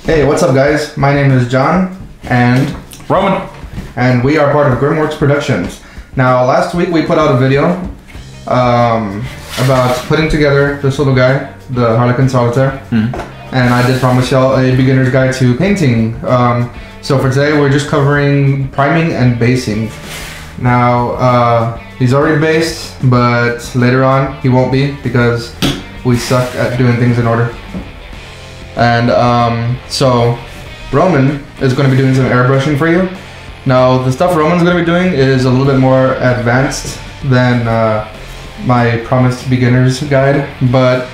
Hey, what's up guys? My name is John and Roman, and we are part of Grimworks Productions. Now last week we put out a video about putting together this little guy, the Harlequin Solitaire, and I did promise y'all a beginner's guide to painting. So for today we're just covering priming and basing. Now he's already based, but later on he won't be because we suck at doing things in order. And so Roman is going to be doing some airbrushing for you. Now the stuff Roman's going to be doing is a little bit more advanced than my promised beginner's guide, but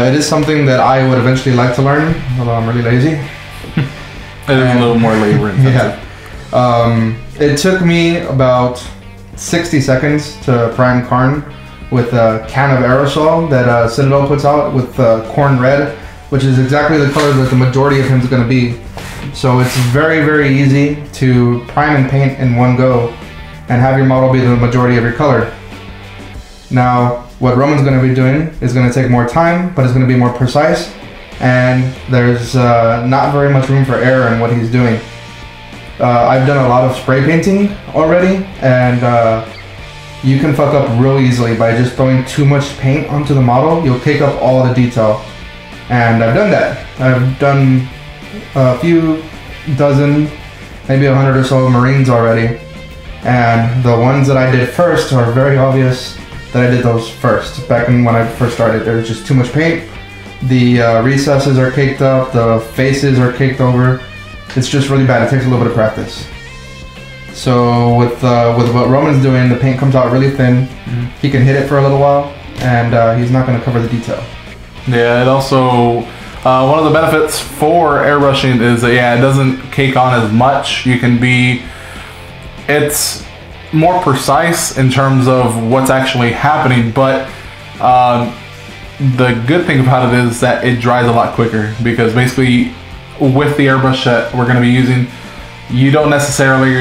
it is something that I would eventually like to learn, although I'm really lazy. It is a little more labor intensive. Yeah. It took me about 60 seconds to prime Karn with a can of aerosol that Citadel puts out with corn red, which is exactly the color that the majority of him is going to be. So it's very, very easy to prime and paint in one go and have your model be the majority of your color. Now, what Roman's going to be doing is going to take more time, but it's going to be more precise, and there's not very much room for error in what he's doing. I've done a lot of spray painting already, and you can fuck up real easily by just throwing too much paint onto the model. You'll cake up all the detail. And I've done that. I've done a few dozen, maybe 100 or so Marines already. And the ones that I did first are very obvious that I did those first. Back when I first started, there was just too much paint. The recesses are caked up, the faces are caked over. It's just really bad. It takes a little bit of practice. So with what Roman's doing, the paint comes out really thin. He can hit it for a little while, and he's not going to cover the detail. Yeah, it also, one of the benefits for airbrushing is that, yeah, it doesn't cake on as much. It's more precise in terms of what's actually happening, but the good thing about it is that it dries a lot quicker, because basically with the airbrush that we're going to be using, you're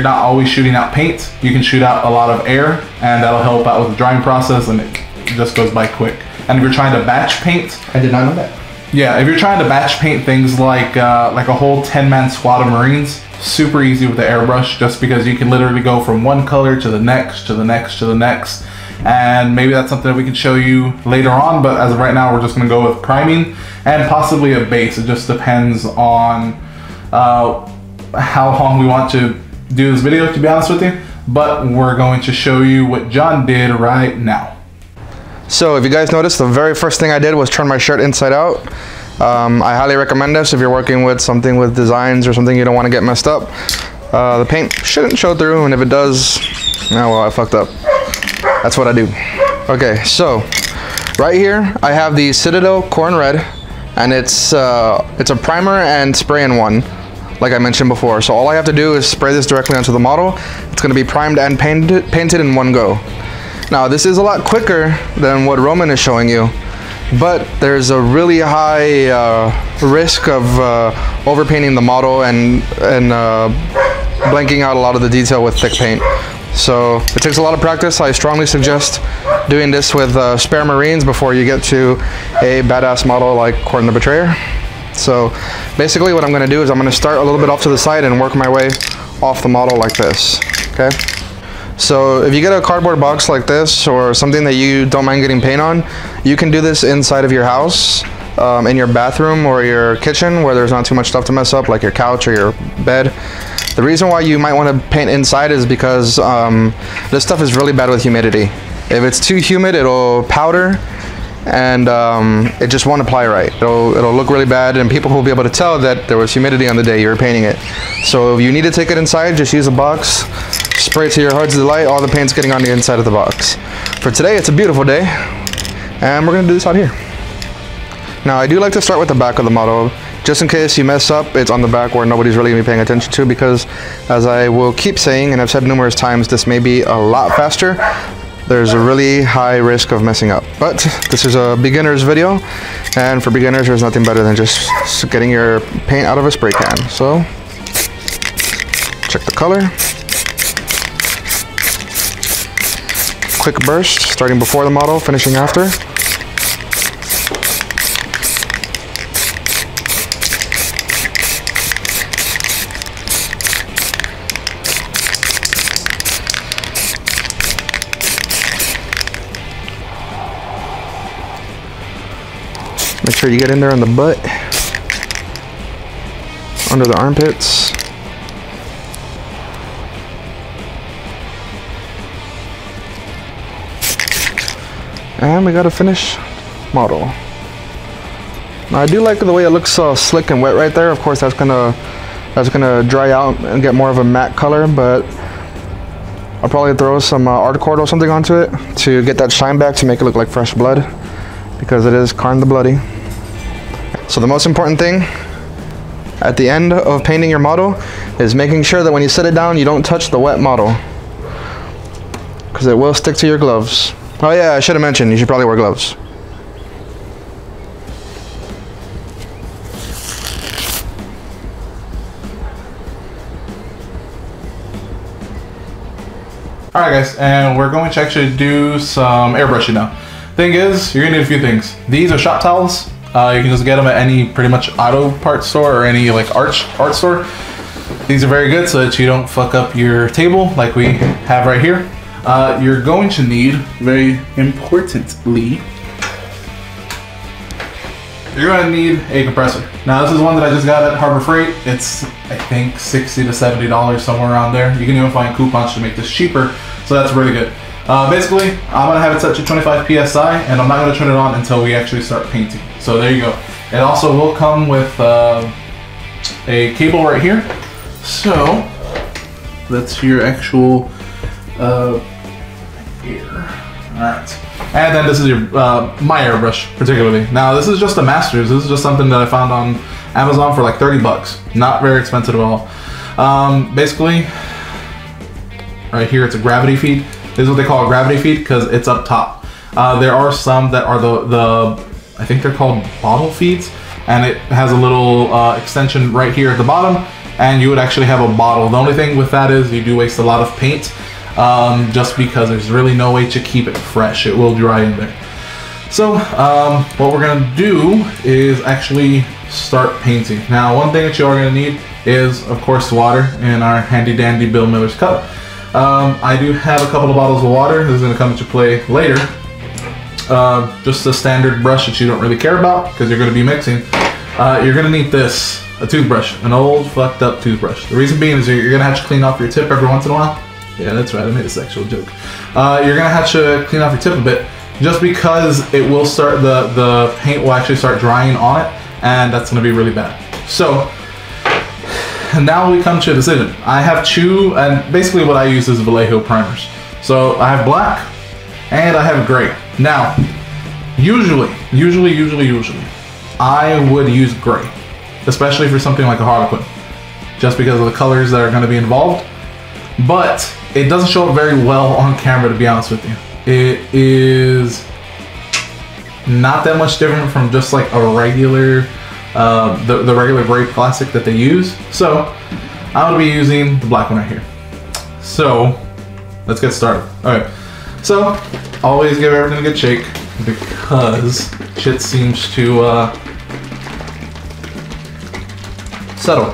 not always shooting out paint. You can shoot out a lot of air, and that'll help out with the drying process, and it just goes by quick. And if you're trying to batch paint, I did not know that. Yeah, if you're trying to batch paint things like a whole 10-man squad of Marines, super easy with the airbrush, just because you can literally go from one color to the next, to the next, to the next. And maybe that's something that we can show you later on, but as of right now, we're just gonna go with priming and possibly a base. It just depends on how long we want to do this video, to be honest with you. But we're going to show you what John did right now. So if you guys noticed, the very first thing I did was turn my shirt inside out. I highly recommend this if you're working with something with designs or something you don't want to get messed up. The paint shouldn't show through, and if it does, oh well, I fucked up. That's what I do. Okay, so right here I have the Citadel Corn Red, and it's a primer and spray in one, like I mentioned before. So all I have to do is spray this directly onto the model. It's going to be primed and painted in one go. Now this is a lot quicker than what Roman is showing you, but there's a really high risk of overpainting the model and blanking out a lot of the detail with thick paint. So it takes a lot of practice. I strongly suggest doing this with spare Marines before you get to a badass model like Corin the Betrayer. So basically what I'm going to do is I'm going to start a little bit off to the side and work my way off the model like this, okay? So if you get a cardboard box like this, or something that you don't mind getting paint on, you can do this inside of your house, in your bathroom or your kitchen where there's not too much stuff to mess up, like your couch or your bed. The reason why you might want to paint inside is because this stuff is really bad with humidity. If it's too humid, it'll powder, and it just won't apply right. It'll look really bad, and people will be able to tell that there was humidity on the day you were painting it. So if you need to take it inside, just use a box, spray it to your heart's delight. All the paint's getting on the inside of the box. For today, it's a beautiful day, and we're gonna do this out here. Now I do like to start with the back of the model, just in case you mess up. It's on the back where nobody's really gonna be paying attention to, because as I will keep saying, and I've said numerous times, this may be a lot faster. There's a really high risk of messing up, but this is a beginner's video, and for beginners there's nothing better than just getting your paint out of a spray can. So check the color, quick burst, starting before the model, finishing after. Make sure you get in there on the butt, under the armpits. And we got a finished model. Now I do like the way it looks slick and wet right there. Of course, that's gonna dry out and get more of a matte color, but I'll probably throw some art cord or something onto it to get that shine back, to make it look like fresh blood, because it is Karn the Bloody. So the most important thing at the end of painting your model is making sure that when you set it down, you don't touch the wet model, because it will stick to your gloves. Oh yeah, I should have mentioned, you should probably wear gloves. Alright guys, and we're going to actually do some airbrushing now. Thing is, you're gonna need a few things. These are shop towels. You can just get them at any pretty much auto parts store or any like art store. These are very good so that you don't fuck up your table like we have right here. You're going to need, very importantly, you're going to need a compressor. Now this is one that I just got at Harbor Freight. It's, I think, $60 to $70, somewhere around there. You can even find coupons to make this cheaper, so that's really good. Basically, I'm going to have it set to 25 PSI, and I'm not going to turn it on until we actually start painting. So there you go. It also will come with a cable right here. So that's your actual here. Alright. And then this is your my airbrush particularly. Now this is just a Masters. This is just something that I found on Amazon for like 30 bucks. Not very expensive at all. Basically, right here it's a gravity feed. This is what they call a gravity feed because it's up top. There are some that are the I think they're called bottle feeds, and it has a little extension right here at the bottom, and you would actually have a bottle. The only thing with that is you do waste a lot of paint. Just because there's really no way to keep it fresh. It will dry in there. So what we're gonna do is actually start painting. Now one thing that you are gonna need is of course water in our handy dandy Bill Miller's cup. I do have a couple of bottles of water. This is gonna come into play later. Just a standard brush that you don't really care about because you're gonna be mixing. You're gonna need this, a toothbrush, an old fucked up toothbrush. The reason being is you're gonna have to clean off your tip every once in a while. Yeah, that's right, I made a sexual joke. You're gonna have to clean off your tip a bit, just because it will start, the paint will actually start drying on it, and that's gonna be really bad. So, now we come to a decision. I have two, and basically what I use is Vallejo primers. So I have black, and I have gray. Now, usually, I would use gray, especially for something like a Harlequin, just because of the colors that are gonna be involved. But it doesn't show up very well on camera, to be honest with you. It is not that much different from just like a regular, the regular gray plastic that they use. So I'm gonna be using the black one right here. So let's get started. Okay, so always give everything a good shake because shit seems to settle.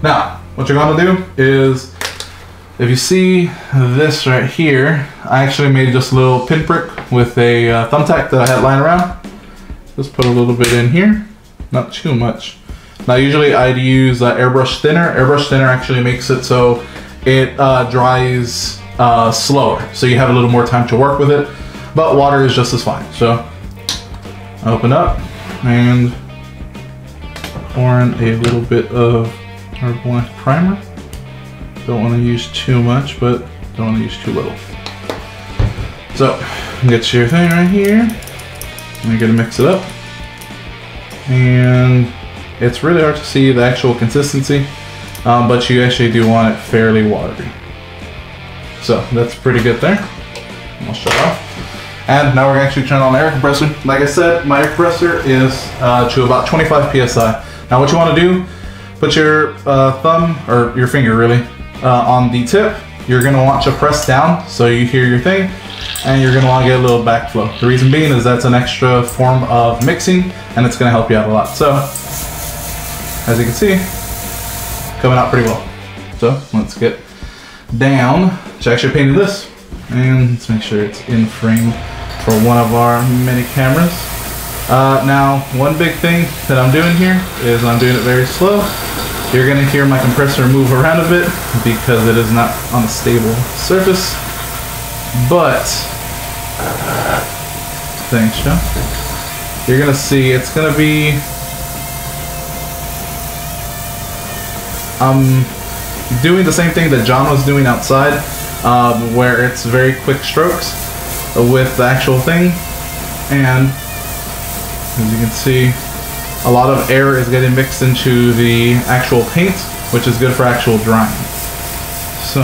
Now, what you're gonna do is, if you see this right here, I actually made just a little pinprick with a thumbtack that I had lying around. Just put a little bit in here, not too much. Now usually I'd use airbrush thinner. Airbrush thinner actually makes it so it dries slower, so you have a little more time to work with it, but water is just as fine. So open up and pour in a little bit of our black primer. Don't want to use too much, but don't want to use too little. So get your thing right here. You're gonna mix it up, and it's really hard to see the actual consistency, but you actually do want it fairly watery. So that's pretty good there. I'll shut off. And now we're gonna actually turn on the air compressor. Like I said, my air compressor is to about 25 PSI. Now what you want to do, put your thumb, or your finger really, on the tip. You're going to want to press down so you hear your thing, and you're going to want to get a little backflow. The reason being is that's an extra form of mixing, and it's going to help you out a lot. So, as you can see, coming out pretty well. So, let's get down to actually painting this, and let's make sure it's in frame for one of our mini cameras. Now, one big thing that I'm doing here is I'm doing it very slow. You're going to hear my compressor move around a bit because it is not on a stable surface. But, thanks, Joe. You're going to see it's going to be doing the same thing that John was doing outside, where it's very quick strokes with the actual thing, and as you can see, a lot of air is getting mixed into the actual paint, which is good for actual drying. So,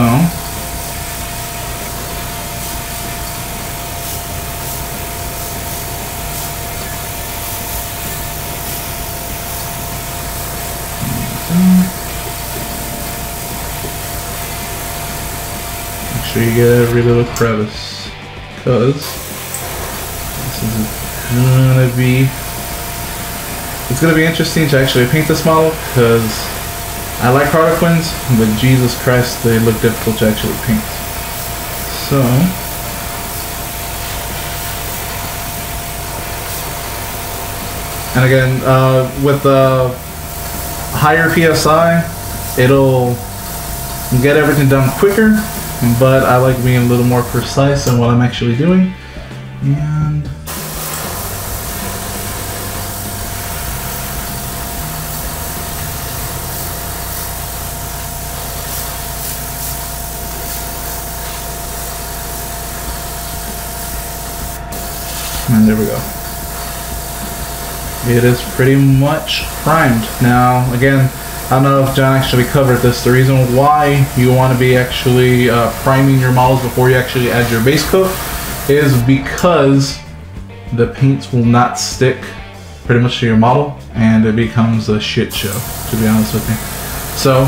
make sure you get every little crevice, because this is gonna be, it's gonna be interesting to actually paint this model, because I like Harlequins, but Jesus Christ, they look difficult to actually paint. So, and again, with the higher PSI, it'll get everything done quicker, but I like being a little more precise in what I'm actually doing. And there we go. It is pretty much primed. Now, again, I don't know if John actually covered this. The reason why you want to be actually priming your models before you actually add your base coat is because the paints will not stick pretty much to your model, and it becomes a shit show, to be honest with you. So,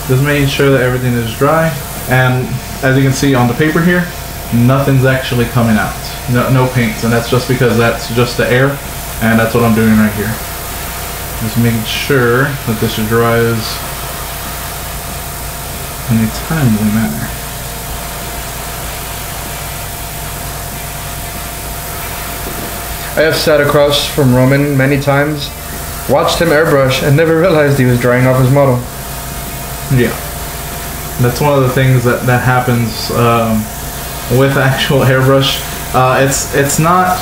just making sure that everything is dry, and as you can see on the paper here, nothing's actually coming out. No paints, and that's just because that's just the air, and that's what I'm doing right here. Just making sure that this dries in a timely manner. I have sat across from Roman many times, watched him airbrush, and never realized he was drying off his model. Yeah, that's one of the things that happens with actual airbrush. It's not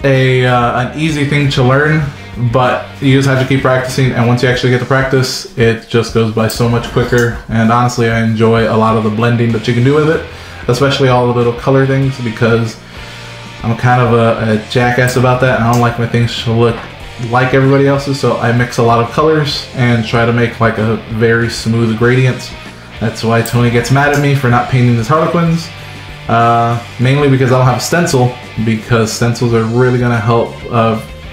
an easy thing to learn, but you just have to keep practicing, and once you actually get to practice, it just goes by so much quicker. And honestly, I enjoy a lot of the blending that you can do with it, especially all the little color things, because I'm kind of a jackass about that, and I don't like my things to look like everybody else's, so I mix a lot of colors and try to make like a very smooth gradient. That's why Tony gets mad at me for not painting his Harlequins. Mainly because I don't have a stencil, because stencils are really going to help,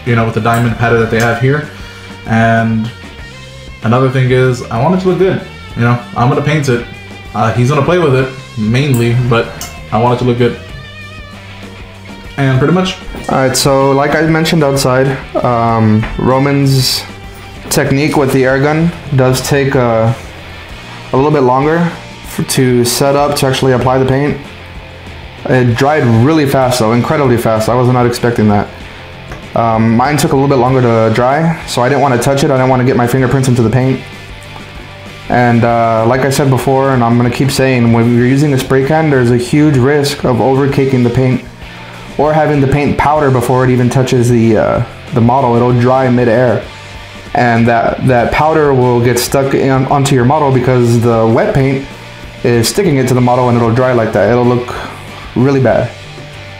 you know, with the diamond pattern that they have here. And another thing is, I want it to look good. You know, I'm going to paint it. He's going to play with it, mainly, but I want it to look good. And pretty much. Alright, so like I mentioned outside, Roman's technique with the air gun does take a little bit longer to set up to actually apply the paint. It dried really fast though, incredibly fast. I was not expecting that. Mine took a little bit longer to dry, so I didn't want to touch it. I didn't want to get my fingerprints into the paint. And like I said before, and I'm going to keep saying, when you're using a spray can, there's a huge risk of overcaking the paint or having the paint powder before it even touches the model. It'll dry mid-air, and that powder will get stuck onto your model because the wet paint is sticking it to the model, and it'll dry like that. It'll look really bad.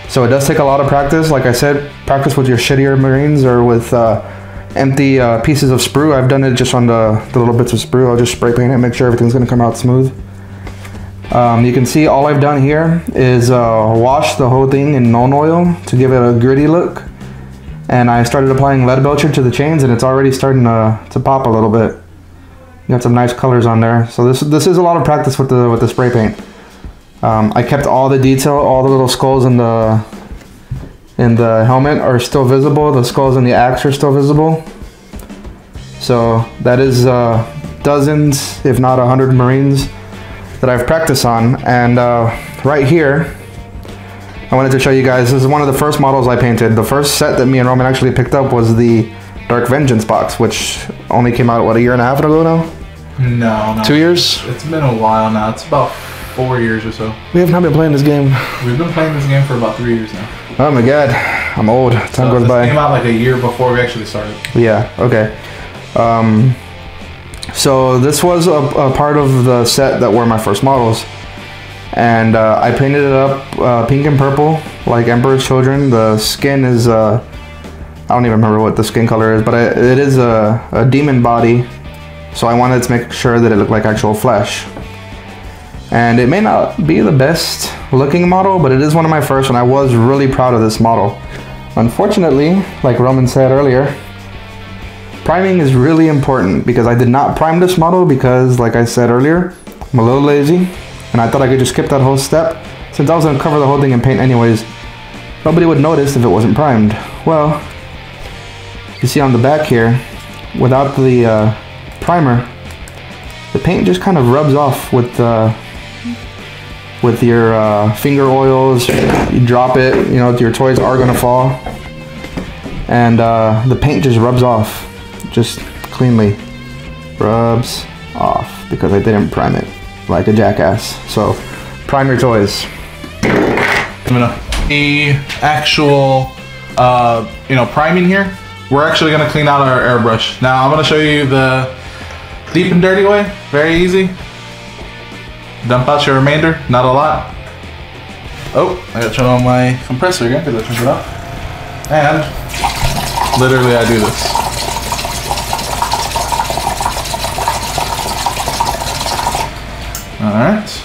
So it does take a lot of practice. Like I said, practice with your shittier Marines or with empty pieces of sprue. I've done it just on the little bits of sprue. I'll just spray paint it, make sure everything's gonna come out smooth. You can see all I've done here is wash the whole thing in Nuln oil to give it a gritty look. And I started applying lead belcher to the chains, and it's already starting to pop a little bit. You got some nice colors on there. So this is a lot of practice with the spray paint. I kept all the detail, all the little skulls in the helmet are still visible. The skulls in the axe are still visible. So that is dozens, if not 100 Marines that I've practiced on. And right here, I wanted to show you guys, this is one of the first models I painted. The first set that me and Roman actually picked up was the Dark Vengeance box, which only came out, what, a year and a half ago now? No. 2 years? It's been a while now. It's about 4 years or so. We have not been playing this game. We've been playing this game for about 3 years now. Oh my god, I'm old. Time goes by. It came out like a year before we actually started. Yeah, okay. So this was a part of the set that were my first models. And I painted it up pink and purple, like Emperor's Children. The skin is, I don't even remember what the skin color is, but it is a demon body. So I wanted to make sure that it looked like actual flesh. And it may not be the best looking model, but it is one of my first, and I was really proud of this model. Unfortunately, like Roman said earlier, priming is really important because I did not prime this model because, like I said earlier, I'm a little lazy, and I thought I could just skip that whole step. Since I was gonna cover the whole thing in paint anyways, nobody would notice if it wasn't primed. Well, you see on the back here, without the primer, the paint just kind of rubs off with your finger oils. You drop it, you know, your toys are gonna fall, and the paint just rubs off, just cleanly rubs off because I didn't prime it like a jackass. So prime your toys. The actual priming here, we're actually gonna clean out our airbrush. Now I'm gonna show you the deep and dirty way. Very easy. Dump out your remainder, not a lot. Oh, I gotta turn on my compressor again because I turned it off. And literally I do this. Alright.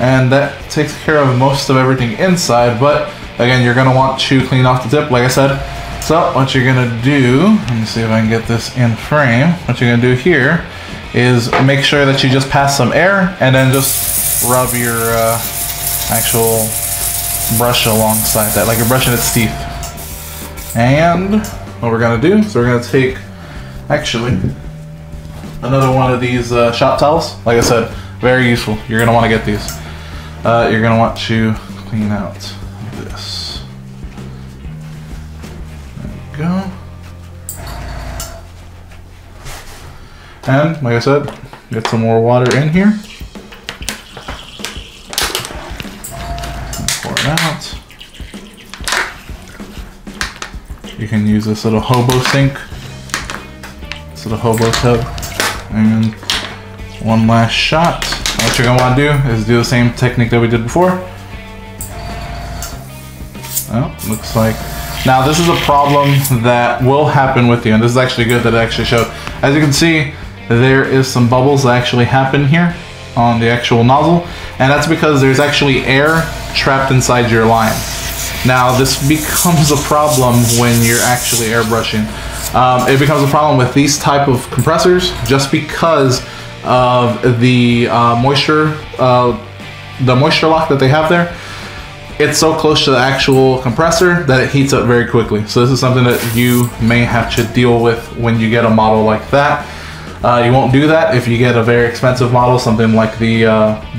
And that takes care of most of everything inside, but again, you're gonna want to clean off the tip, like I said. So what you're gonna do, let me see if I can get this in frame. What you're gonna do here is make sure that you just pass some air and then just rub your actual brush alongside that, like you're brushing its teeth. And what we're gonna do is we're gonna take actually another one of these shop towels. Like I said, very useful. You're gonna want to get these. You're gonna want to clean out this. There we go. And like I said, get some more water in here. Pour it out. You can use this little hobo sink, this little hobo tub, and one last shot. What you're gonna want to do is do the same technique that we did before. Oh, looks like. Now this is a problem that will happen with you, and this is actually good that it actually showed. As you can see, there is some bubbles that actually happen here on the actual nozzle, and that's because there's actually air trapped inside your line. Now this becomes a problem when you're actually airbrushing. It becomes a problem with these type of compressors just because of the moisture lock that they have there. It's so close to the actual compressor that it heats up very quickly. So this is something that you may have to deal with when you get a model like that. You won't do that if you get a very expensive model, something like the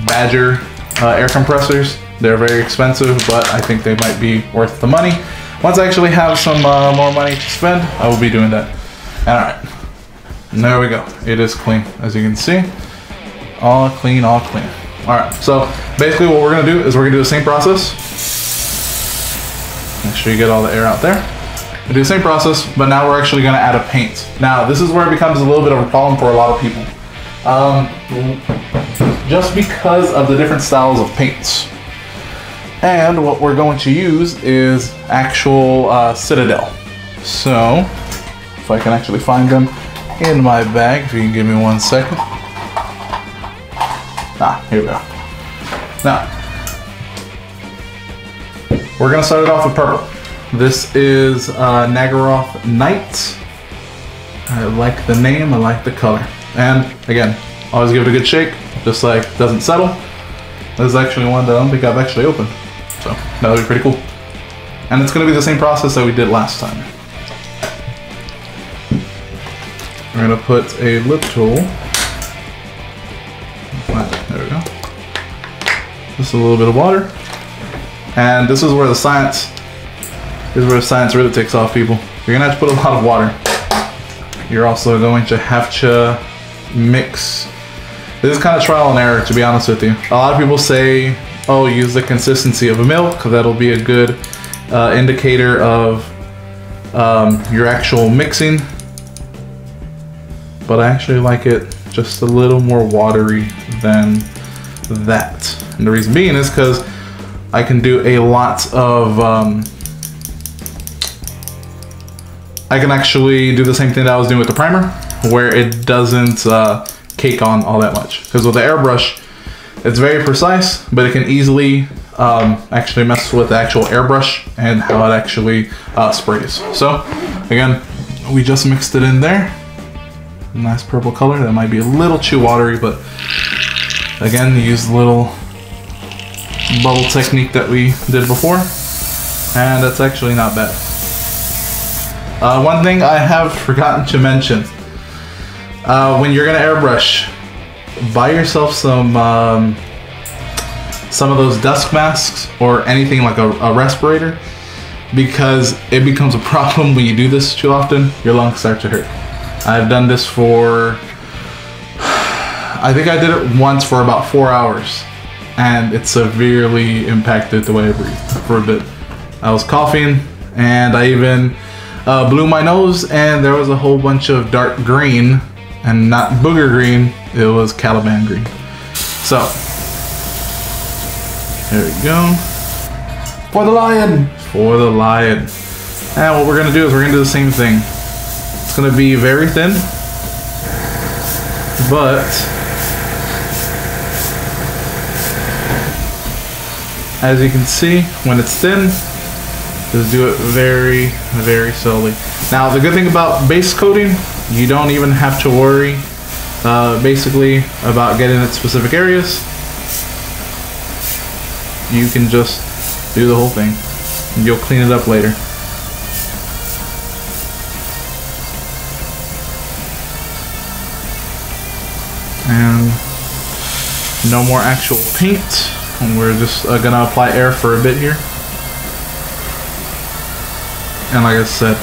Badger air compressors. They're very expensive, but I think they might be worth the money. Once I actually have some more money to spend, I will be doing that. All right, and there we go. It is clean, as you can see. All clean, all clean. All right, so basically what we're gonna do is we're gonna do the same process. Make sure you get all the air out there. We do the same process, but now we're actually gonna add a paint. Now, this is where it becomes a little bit of a problem for a lot of people. Just because of the different styles of paints. And what we're going to use is actual Citadel. So, if I can actually find them in my bag, if you can give me 1 second. Here we go. Now, we're gonna start it off with purple. This is Nagaroth Knight. I like the name, I like the color. And again, always give it a good shake, just like it doesn't settle. This is actually one that I don't think I've actually opened. So that'll be pretty cool. And it's gonna be the same process that we did last time. We're gonna put a lip tool. There we go. Just a little bit of water. And this is where the science really takes off, people. You're gonna have to put a lot of water. You're also going to have to mix. This is kind of trial and error, to be honest with you. A lot of people say, oh, use the consistency of a milk, because that'll be a good indicator of your actual mixing. But I actually like it just a little more watery than that. And the reason being is because I can do a lot of, I can actually do the same thing that I was doing with the primer, where it doesn't cake on all that much. Because with the airbrush, it's very precise, but it can easily actually mess with the actual airbrush and how it actually sprays. So again, we just mixed it in there. Nice purple color. That might be a little too watery, but again, use the little bubble technique that we did before, and that's actually not bad. One thing I have forgotten to mention, when you're gonna airbrush, buy yourself some of those dust masks or anything like a respirator, because it becomes a problem when you do this too often. Your lungs start to hurt. I've done this for, I think I did it once for about 4 hours, and it severely impacted the way I breathe for a bit. I was coughing, and I even blew my nose, and there was a whole bunch of dark green, and not booger green, it was Caliban green. So, there we go. For the lion! For the lion. And what we're gonna do is we're gonna do the same thing. It's gonna be very thin, but as you can see, when it's thin, just do it very, very slowly. Now, the good thing about base coating, you don't even have to worry basically about getting at specific areas. You can just do the whole thing, and you'll clean it up later. And no more actual paint, and we're just gonna apply air for a bit here. And like I said,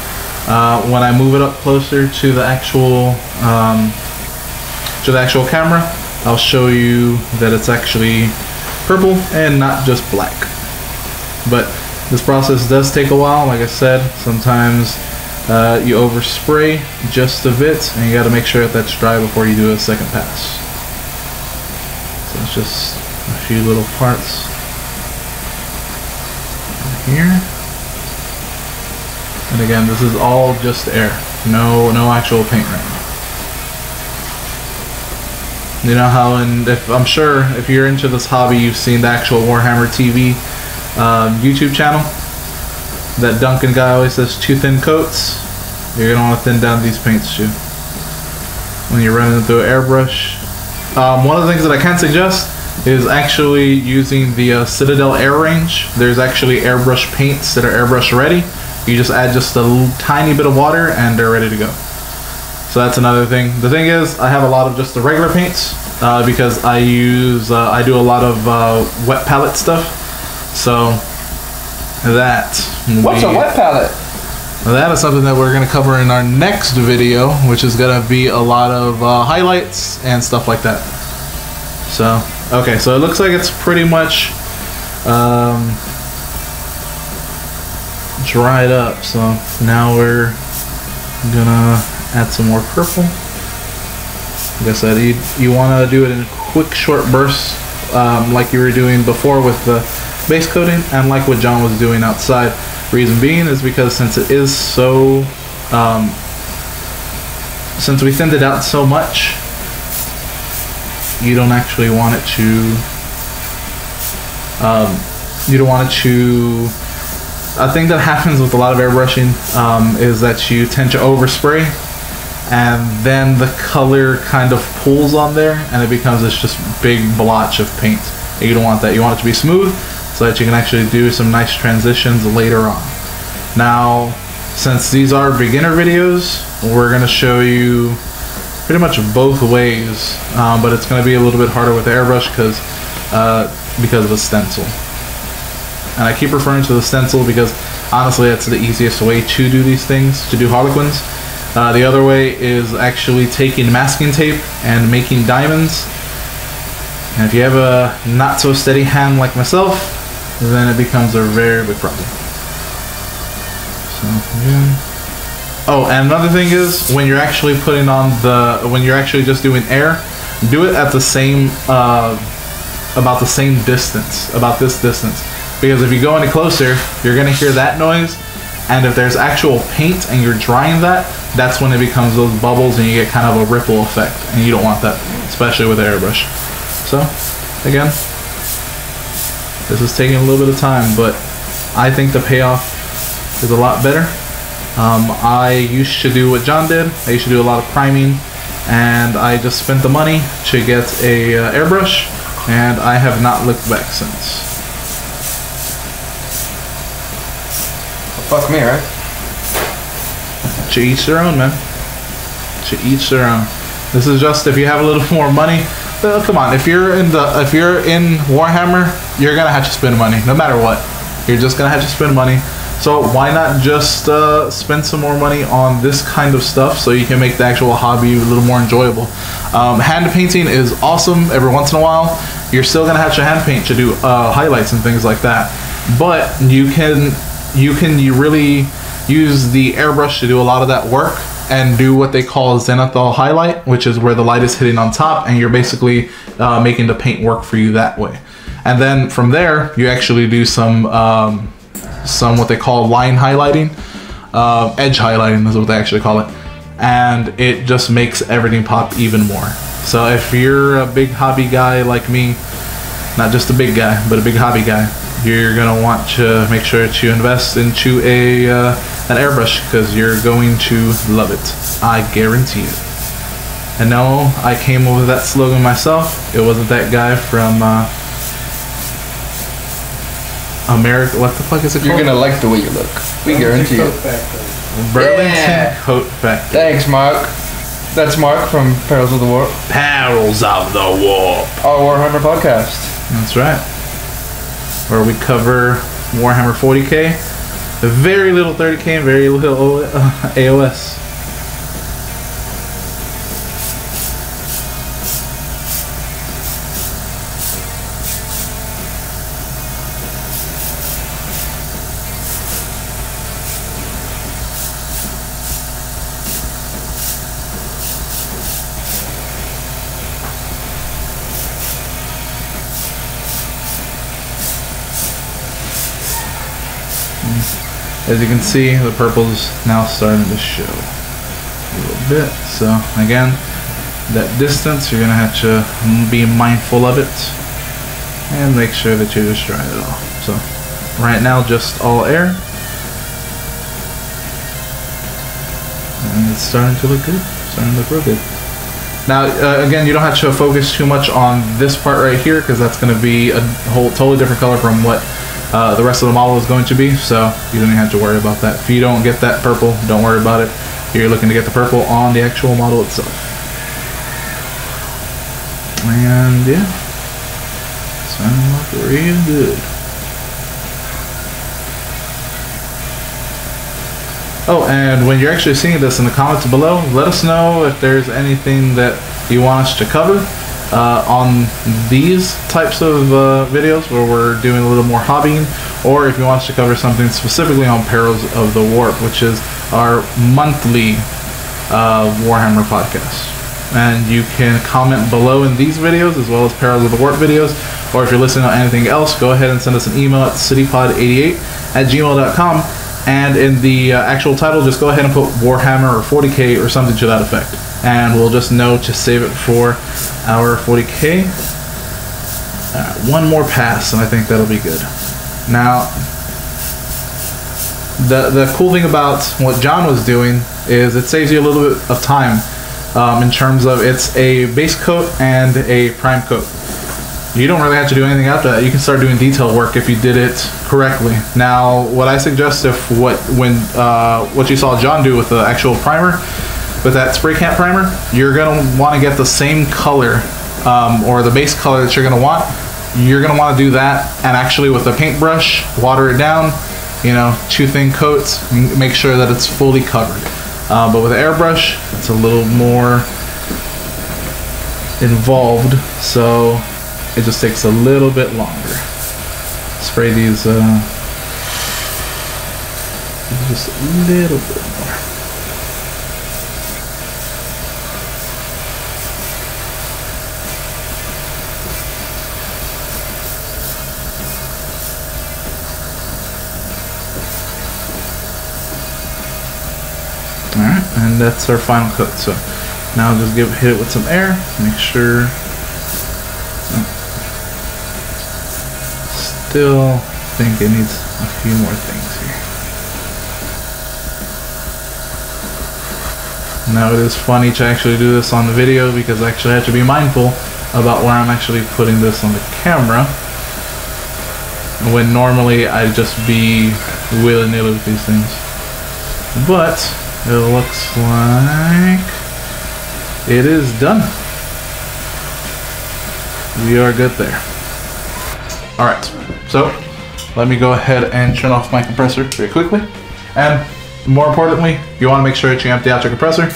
when I move it up closer to the actual camera, I'll show you that it's actually purple and not just black. But this process does take a while. Like I said, sometimes you overspray just a bit, and you got to make sure that that's dry before you do a second pass. So it's just a few little parts here. And again, this is all just air, no actual paint right now. You know how, and I'm sure if you're into this hobby, you've seen the actual Warhammer TV YouTube channel. That Duncan guy always says 2 thin coats. You're gonna want to thin down these paints too when you're running through an airbrush. One of the things that I can suggest is actually using the Citadel Air Range. There's actually airbrush paints that are airbrush ready. You just add just a tiny bit of water and they're ready to go. So that's another thing. The thing is, I have a lot of just the regular paints because I do a lot of wet palette stuff. So that. What's a wet palette? That is something that we're going to cover in our next video, which is going to be a lot of highlights and stuff like that. So, okay, so it looks like it's pretty much dried up. So now we're gonna add some more purple. Like I said, you want to do it in quick, short bursts, like you were doing before with the base coating, and like what John was doing outside. Reason being is because since it is so, since we thinned it out so much, you don't actually want it to, a thing that happens with a lot of airbrushing is that you tend to overspray, and then the color kind of pools on there, and it becomes this just big blotch of paint. And you don't want that. You want it to be smooth, so that you can actually do some nice transitions later on. Now, since these are beginner videos, we're going to show you pretty much both ways, but it's going to be a little bit harder with the airbrush because of the stencil. and I keep referring to the stencil because honestly that's the easiest way to do these things, to do Harlequins. The other way is actually taking masking tape and making diamonds. And if you have a not so steady hand like myself, then it becomes a very big problem. So, yeah. Oh, and another thing is when you're actually putting on when you're actually just doing air, do it at the same, about the same distance, about this distance. Because if you go any closer, you're gonna hear that noise. And if there's actual paint and you're drying that, that's when it becomes those bubbles and you get kind of a ripple effect. And you don't want that, especially with the airbrush. So, again, this is taking a little bit of time, but I think the payoff is a lot better. I used to do what John did. I used to do a lot of priming, and I just spent the money to get a airbrush, and I have not looked back since. Fuck me, right? To each their own, man. To each their own. This is just if you have a little more money. Come on, if you're in Warhammer, you're gonna have to spend money, no matter what. You're just gonna have to spend money. So why not just spend some more money on this kind of stuff so you can make the actual hobby a little more enjoyable. Hand painting is awesome every once in a while. You're still gonna have to hand paint to do highlights and things like that. But you can really use the airbrush to do a lot of that work and do what they call zenithal highlight, which is where the light is hitting on top and you're basically making the paint work for you that way. And then from there, you actually do some what they call line highlighting, edge highlighting is what they actually call it. And it just makes everything pop even more. So if you're a big hobby guy like me, not just a big guy, but a big hobby guy, you're gonna want to make sure to invest into an airbrush because you're going to love it. I guarantee it. And no, I came up with that slogan myself. It wasn't that guy from America. What the fuck is it called? You're gonna like the way you look. We guarantee it. Burlington Coat Factory. Thanks, Mark. That's Mark from Perils of the Warp. Perils of the Warp. Our Warhammer podcast. That's right. Where we cover Warhammer 40k, very little 30k, and very little AOS. As you can see, the purple's now starting to show a little bit. So again, that distance, you're gonna have to be mindful of it and make sure that you just dry it off. So right now, just all air, and it's starting to look good. Starting to look real good. Now, again, you don't have to focus too much on this part right here because that's going to be a whole totally different color from what the rest of the model is going to be, so you don't even have to worry about that. If you don't get that purple, don't worry about it. You're looking to get the purple on the actual model itself. And yeah, starting to look real good. Oh, and when you're actually seeing this in the comments below, let us know if there's anything that you want us to cover on these types of videos where we're doing a little more hobbying, or if you want us to cover something specifically on Perils of the Warp, which is our monthly Warhammer podcast. And you can comment below in these videos as well as Perils of the Warp videos, or if you're listening to anything else, go ahead and send us an email at citypod88@gmail.com. And in the actual title, just go ahead and put Warhammer or 40k or something to that effect. And we'll just know to save it for our 40k. One more pass, and I think that'll be good. Now, the cool thing about what John was doing is it saves you a little bit of time in terms of it's a base coat and a prime coat. You don't really have to do anything after that. You can start doing detail work if you did it correctly. Now, what I suggest what you saw John do with the actual primer, with that spray can primer, you're gonna want to get the same color or the base color that you're gonna want you're gonna want to do that, and actually with the paintbrush, water it down, you know, 2 thin coats, and make sure that it's fully covered. But with the airbrush, it's a little more involved, so it just takes a little bit longer. Spray these just a little bit more. Alright, and that's our final coat. So now just hit it with some air, make sure. Still think it needs a few more things here. Now it is funny to actually do this on the video because I actually have to be mindful about where I'm actually putting this on the camera, when normally I'd just be willy-nilly with these things. But it looks like it is done. We are good there. Alright, so let me go ahead and turn off my compressor very quickly. And more importantly, you want to make sure that you empty out your compressor.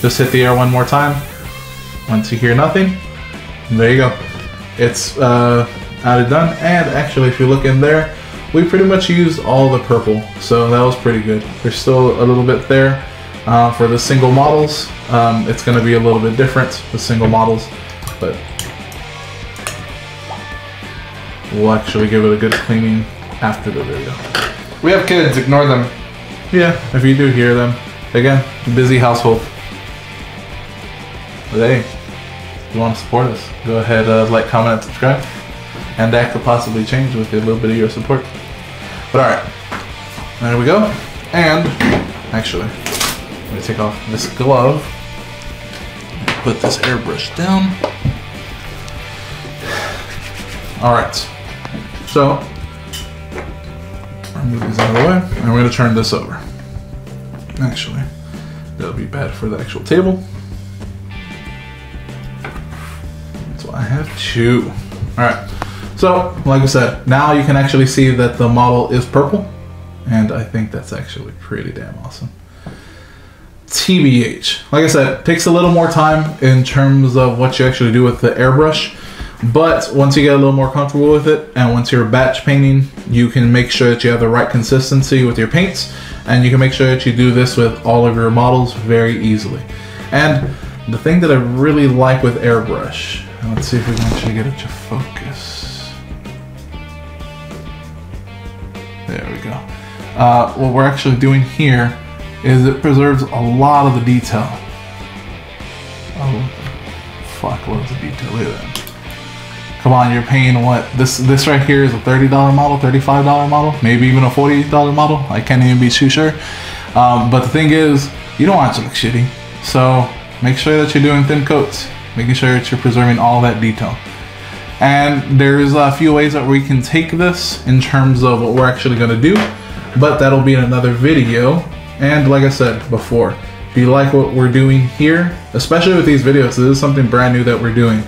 Just hit the air one more time. Once you hear nothing, there you go. It's out and done. And actually, if you look in there, we pretty much used all the purple, so that was pretty good. There's still a little bit there for the single models. It's going to be a little bit different with single models, but we'll actually give it a good cleaning after the video. We have kids, ignore them. Yeah, if you do hear them. Again, busy household. But hey, if you want to support us, go ahead, like, comment, and subscribe. And that could possibly change with a little bit of your support. But alright, there we go. And actually, let me take off this glove. Put this airbrush down. Alright, so move these out of the way, and we're going to turn this over. Actually, that'll be bad for the actual table. So I have 2. Alright, so like I said, now you can actually see that the model is purple, and I think that's actually pretty damn awesome. TBH, like I said, it takes a little more time in terms of what you actually do with the airbrush. But once you get a little more comfortable with it, and once you're batch painting, you can make sure that you have the right consistency with your paints, and you can make sure that you do this with all of your models very easily. And the thing that I really like with airbrush, let's see if we can actually get it to focus. There we go. What we're actually doing here is it preserves a lot of the detail. Oh, fuck, what is the detail? Look at that. Come on, you're paying what? This right here is a $30 model, $35 model, maybe even a $40 model. I can't even be too sure. But the thing is, you don't want it to look shitty. So make sure that you're doing thin coats, making sure that you're preserving all that detail. And there's a few ways that we can take this in terms of what we're actually gonna do, but that'll be in another video. And like I said before, if you like what we're doing here, especially with these videos, this is something brand new that we're doing.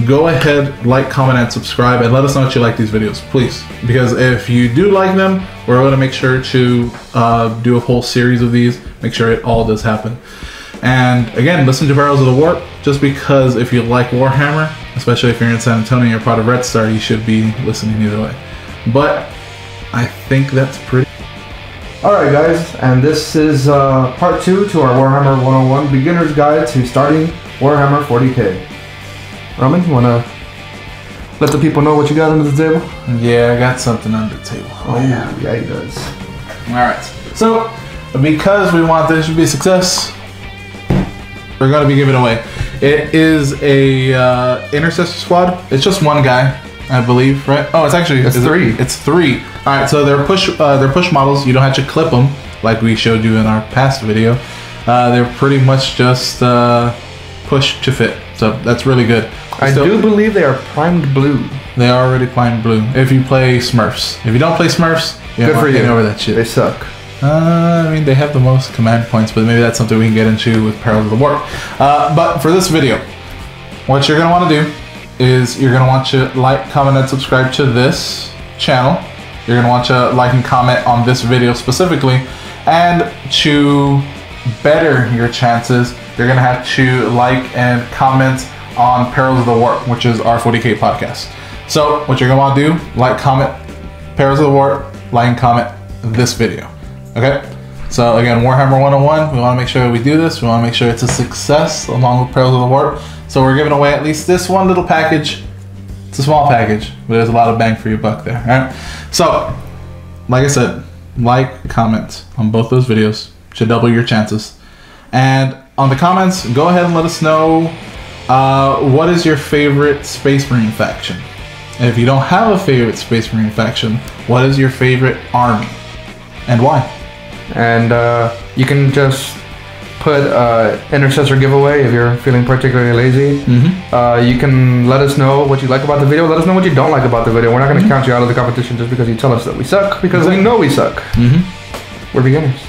Go ahead, like, comment, and subscribe, and let us know that you like these videos, please. Because if you do like them, we're going to make sure to do a whole series of these, make sure it all does happen. And again, listen to Barrels of the Warp, just because if you like Warhammer, especially if you're in San Antonio and you're part of Red Star, you should be listening either way. But I think that's pretty. Alright guys, and this is part 2 to our Warhammer 101 Beginner's Guide to Starting Warhammer 40k. Roman, you wanna let the people know what you got under the table? Yeah, I got something under the table. Oh yeah, he does. Alright, so because we want this to be a success, we're gonna be giving away. It is a Intercessor squad. It's just one guy, I believe, right? Oh, it's actually 3. It's 3. All right, so they're push models. You don't have to clip them like we showed you in our past video. They're pretty much just push to fit. So that's really good. I do believe they are primed blue. They are already primed blue. If you play Smurfs. If you don't play Smurfs, good for you. Over that shit. They suck. I mean, they have the most command points, but maybe that's something we can get into with Perils of the Warp. But for this video, what you're going to want to do is you're gonna want to like, comment, and subscribe to this channel. You're gonna want to like and comment on this video specifically, and to better your chances, you're gonna have to like and comment on Perils of the Warp, which is our 40K podcast. So what you're gonna want to do, like, comment Perils of the Warp, like and comment this video. Okay? So again, Warhammer 101, we want to make sure we do this. We want to make sure it's a success along with Perils of the Warp. So we're giving away at least this one little package. It's a small package, but there's a lot of bang for your buck there. All right? So, like I said, like, comment on both those videos. Should double your chances. And on the comments, go ahead and let us know what is your favorite Space Marine faction. And if you don't have a favorite Space Marine faction, what is your favorite army and why? And you can just put intercessor giveaway if you're feeling particularly lazy. You can let us know what you like about the video. Let us know what you don't like about the video. We're not going to count you out of the competition just because you tell us that we suck, because we know we suck. We're beginners.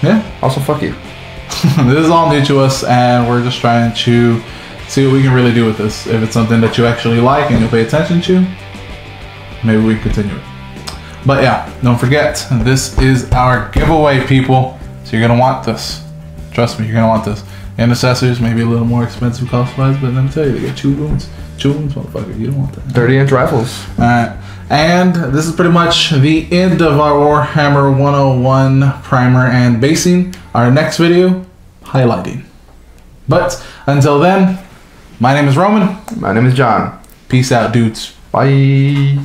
Yeah. Also, fuck you. This is all new to us, and we're just trying to see what we can really do with this. If it's something that you actually like and you'll pay attention to, maybe we can continue it. But yeah, don't forget, this is our giveaway, people. So you're gonna want this. Trust me, you're gonna want this. Intercessors may be a little more expensive cost-wise, but let me tell you, they get chew wounds. Chew wounds, motherfucker. You don't want that. 30-inch rifles. Alright. And this is pretty much the end of our Warhammer 101 primer and basing. Our next video, highlighting. But until then, my name is Roman. My name is John. Peace out, dudes. Bye.